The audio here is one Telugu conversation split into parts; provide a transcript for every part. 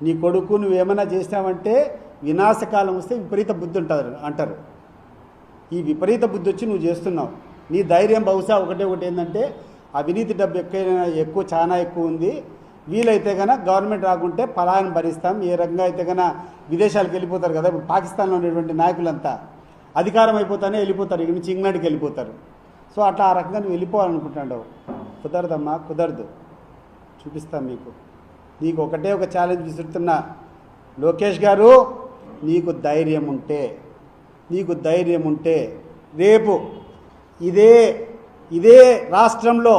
నీ కొడుకు నువ్వేమైనా చేసినావంటే వినాశకాలం వస్తే విపరీత బుద్ధి ఉంటుంది అంటారు. ఈ విపరీత బుద్ధి వచ్చి నువ్వు చేస్తున్నావు. నీ ధైర్యం బహుశా ఒకటి ఏంటంటే అవినీతి డబ్బు ఎక్కువ చాలా ఎక్కువ ఉంది, వీలైతే కనుక గవర్నమెంట్ రాకుంటే పలాయన భరిస్తాం, ఏ రకంగా అయితే కనుక విదేశాలకు వెళ్ళిపోతారు కదా. ఇప్పుడు పాకిస్తాన్లో ఉన్నటువంటి నాయకులంతా అధికారం అయిపోతానే వెళ్ళిపోతారు, ఇక్కడ నుంచి ఇంగ్లాండ్కి వెళ్ళిపోతారు. సో అట్లా ఆ రకంగా నువ్వు వెళ్ళిపోవాలనుకుంటున్నావు. కుదరదమ్మా, కుదరదు. చూపిస్తాం మీకు. నీకు ఒకటే ఒక ఛాలెంజ్ విసురుతున్నా, లోకేష్ గారు, నీకు ధైర్యం ఉంటే రేపు ఇదే రాష్ట్రంలో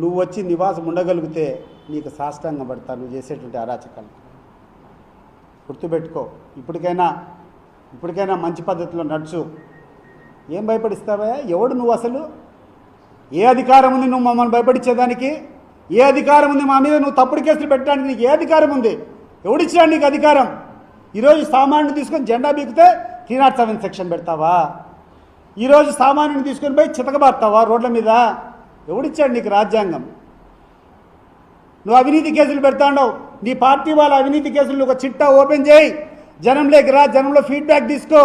నువ్వు వచ్చి నివాసం ఉండగలిగితే నీకు సాష్టాంగం పడతా నువ్వు చేసేటువంటి అరాచకాలు. గుర్తుపెట్టుకో. ఇప్పటికైనా మంచి పద్ధతిలో నడుచు. ఏం భయపడిస్తావా? ఎవడు నువ్వు అసలు? ఏ అధికారం ఉంది నువ్వు మమ్మల్ని భయపడించేదానికి? ఏ అధికారం ఉంది మా మీద నువ్వు తప్పుడు కేసులు పెట్టడానికి? నీకు ఏ అధికారం ఉంది? ఎవడిచ్చినా నీకు అధికారం? ఈరోజు సామాన్యుని తీసుకొని జెండా బీకితే 307 సెక్షన్ పెడతావా? ఈరోజు సామాన్యుని తీసుకొని పోయి చితకబారుతావా రోడ్ల మీద? ఎవడిచ్చాడు నీకు రాజ్యాంగం? నువ్వు అవినీతి కేసులు పెడతాండవు. నీ పార్టీ వాళ్ళ అవినీతి కేసులు ఒక చిట్టా ఓపెన్ చేయి, జనంలోకి రా, జనంలో ఫీడ్బ్యాక్ తీసుకో,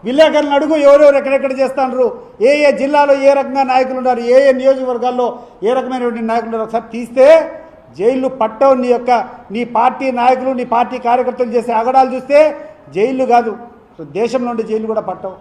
విలేకరులను అడుగు ఎవరెవరు ఎక్కడెక్కడ చేస్తాండ్రు, ఏ జిల్లాలో ఏ రకంగా నాయకులు ఉన్నారు, ఏ నియోజకవర్గాల్లో ఏ రకమైనటువంటి నాయకులు ఉన్నారు. ఒకసారి తీస్తే జైళ్ళు పట్టవు. నీ పార్టీ నాయకులు, నీ పార్టీ కార్యకర్తలు చేసే అగడాలు చూస్తే జైళ్ళు కాదు, దేశంలో ఉండే జైలు కూడా పట్టవు.